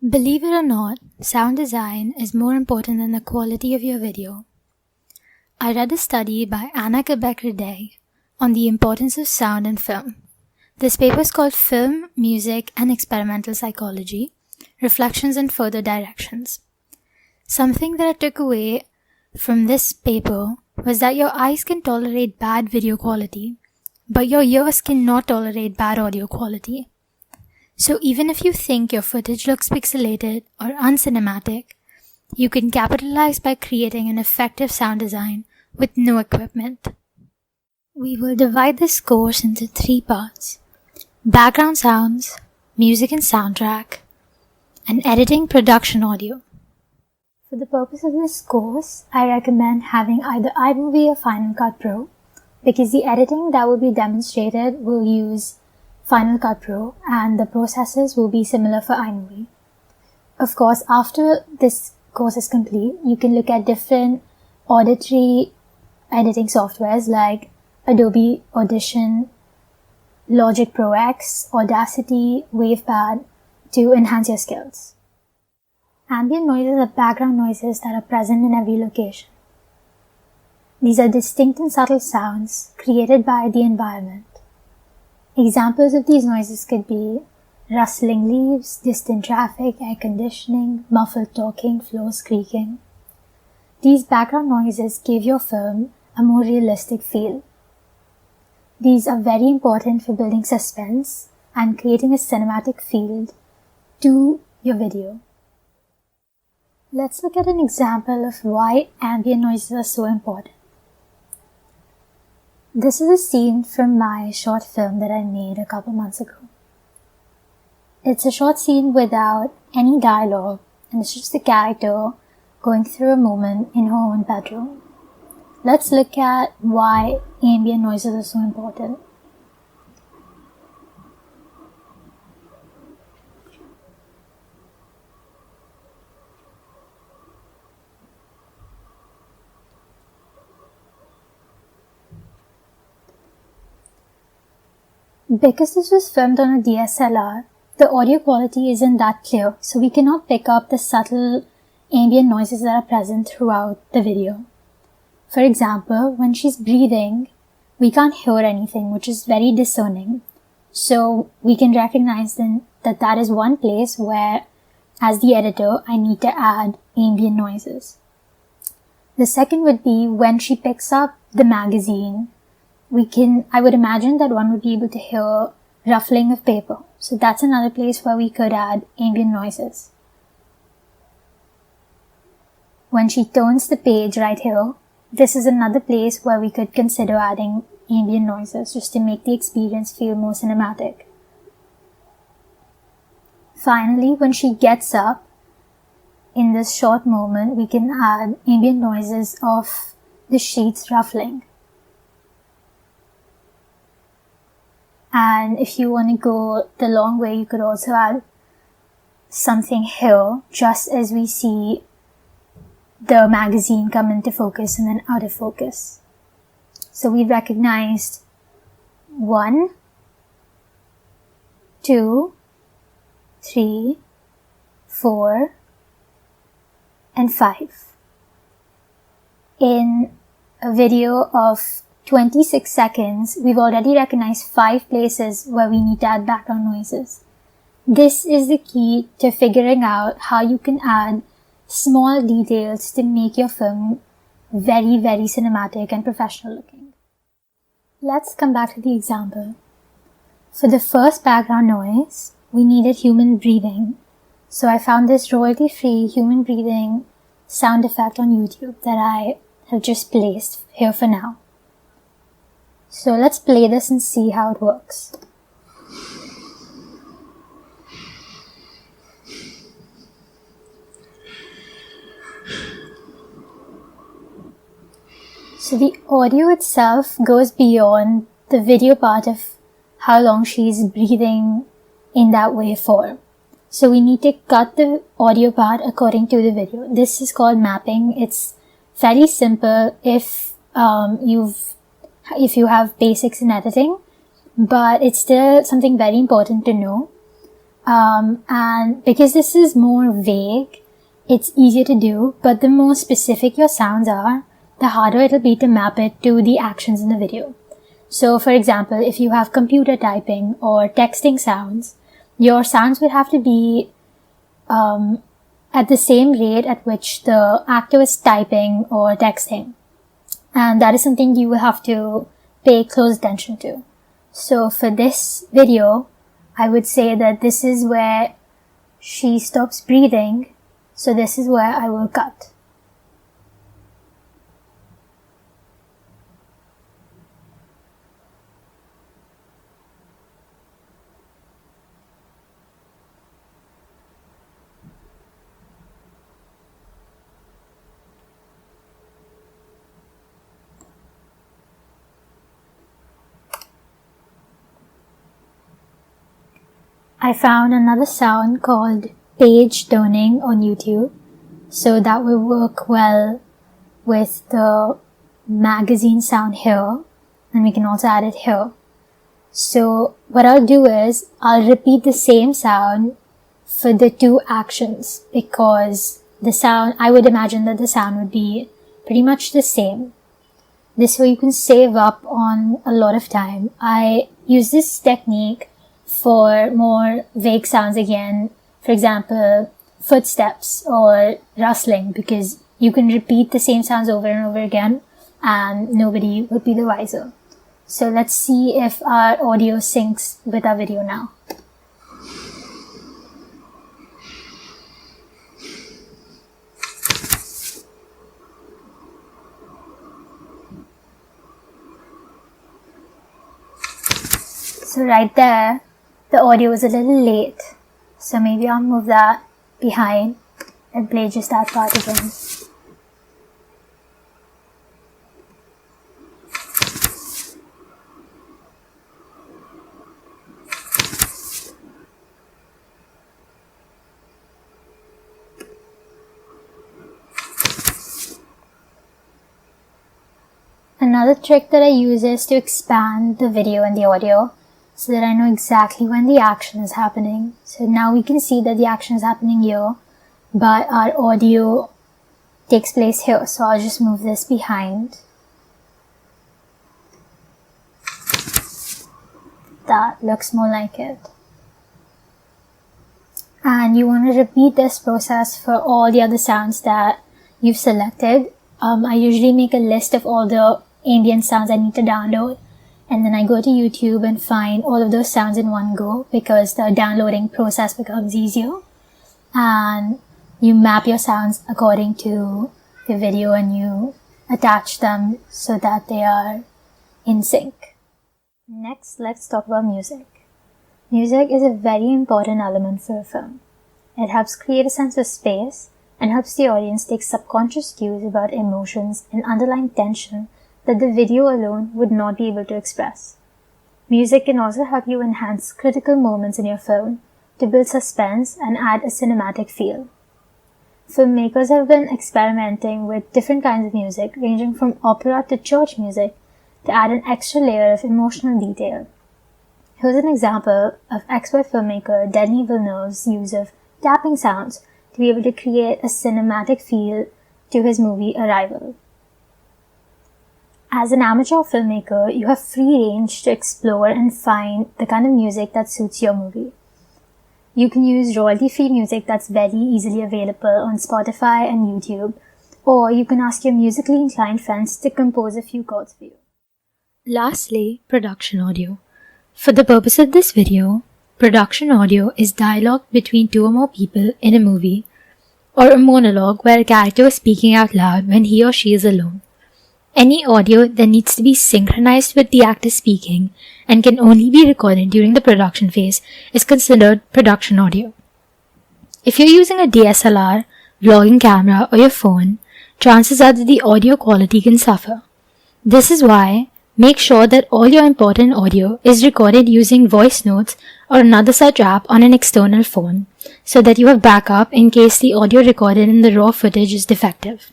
Believe it or not, sound design is more important than the quality of your video. I read a study by Anna Gebekridei on the importance of sound in film. This paper is called Film, Music, and Experimental Psychology, Reflections and Further Directions. Something that I took away from this paper was that your eyes can tolerate bad video quality, but your ears cannot tolerate bad audio quality. So even if you think your footage looks pixelated or uncinematic, you can capitalize by creating an effective sound design with no equipment. We will divide this course into 3 parts: background sounds, music and soundtrack, and editing production audio. For the purpose of this course, I recommend having either iMovie or Final Cut Pro, because the editing that will be demonstrated will use Final Cut Pro and the processes will be similar for iMovie. Of course, after this course is complete, you can look at different auditory editing softwares like Adobe Audition, Logic Pro X, Audacity, WavePad to enhance your skills. Ambient noises are background noises that are present in every location. These are distinct and subtle sounds created by the environment. Examples of these noises could be rustling leaves, distant traffic, air conditioning, muffled talking, floors creaking. These background noises give your film a more realistic feel. These are very important for building suspense and creating a cinematic feel to your video. Let's look at an example of why ambient noises are so important. This is a scene from my short film that I made a couple months ago. It's a short scene without any dialogue, and it's just a character going through a moment in her own bedroom. Let's look at why ambient noises are so important. Because this was filmed on a DSLR, the audio quality isn't that clear, so we cannot pick up the subtle ambient noises that are present throughout the video. For example, when she's breathing, we can't hear anything, which is very discerning. So we can recognize then that is one place where, as the editor, I need to add ambient noises. The second would be when she picks up the magazine. I would imagine that one would be able to hear ruffling of paper. So that's another place where we could add ambient noises. When she turns the page right here, this is another place where we could consider adding ambient noises just to make the experience feel more cinematic. Finally, when she gets up, in this short moment, we can add ambient noises of the sheets ruffling. And if you want to go the long way, you could also add something here, just as we see the magazine come into focus and then out of focus. So we've recognized 1, 2, 3, 4, and 5. In a video of 26 seconds, we've already recognized 5 places where we need to add background noises. This is the key to figuring out how you can add small details to make your film very, very cinematic and professional looking. Let's come back to the example. For the first background noise, we needed human breathing. So I found this royalty-free human breathing sound effect on YouTube that I have just placed here for now. So let's play this and see how it works. So the audio itself goes beyond the video part of how long she's breathing in that way for. So we need to cut the audio part according to the video. This is called mapping. It's very simple if you have basics in editing, but it's still something very important to know. And because this is more vague, it's easier to do, but the more specific your sounds are, the harder it'll be to map it to the actions in the video. So for example, if you have computer typing or texting sounds, your sounds would have to be at the same rate at which the actor is typing or texting. And that is something you will have to pay close attention to. So for this video, I would say that this is where she stops breathing, so this is where I will cut. I found another sound called page turning on YouTube, so that will work well with the magazine sound here, and we can also add it here. So what I'll do is I'll repeat the same sound for the two actions, because the sound, I would imagine that the sound would be pretty much the same. This way you can save up on a lot of time. I use this technique for more vague sounds again, for example, footsteps or rustling, because you can repeat the same sounds over and over again and nobody will be the wiser. So let's see if our audio syncs with our video now. So right there, the audio is a little late, so maybe I'll move that behind and play just that part again. Another trick that I use is to expand the video and the audio, so that I know exactly when the action is happening. So now we can see that the action is happening here, but our audio takes place here. So I'll just move this behind. That looks more like it. And you want to repeat this process for all the other sounds that you've selected. I usually make a list of all the ambient sounds I need to download, and then I go to YouTube and find all of those sounds in one go, because the downloading process becomes easier. And you map your sounds according to the video and you attach them so that they are in sync. Next, let's talk about music. Music is a very important element for a film. It helps create a sense of space and helps the audience take subconscious cues about emotions and underlying tension that the video alone would not be able to express. Music can also help you enhance critical moments in your film to build suspense and add a cinematic feel. Filmmakers have been experimenting with different kinds of music, ranging from opera to church music, to add an extra layer of emotional detail. Here's an example of expert filmmaker Denis Villeneuve's use of tapping sounds to be able to create a cinematic feel to his movie Arrival. As an amateur filmmaker, you have free range to explore and find the kind of music that suits your movie. You can use royalty-free music that's very easily available on Spotify and YouTube, or you can ask your musically inclined friends to compose a few chords for you. Lastly, production audio. For the purpose of this video, production audio is dialogue between two or more people in a movie, or a monologue where a character is speaking out loud when he or she is alone. Any audio that needs to be synchronized with the actor speaking and can only be recorded during the production phase is considered production audio. If you're using a DSLR, vlogging camera, or your phone, chances are that the audio quality can suffer. This is why make sure that all your important audio is recorded using voice notes or another such app on an external phone, so that you have backup in case the audio recorded in the raw footage is defective.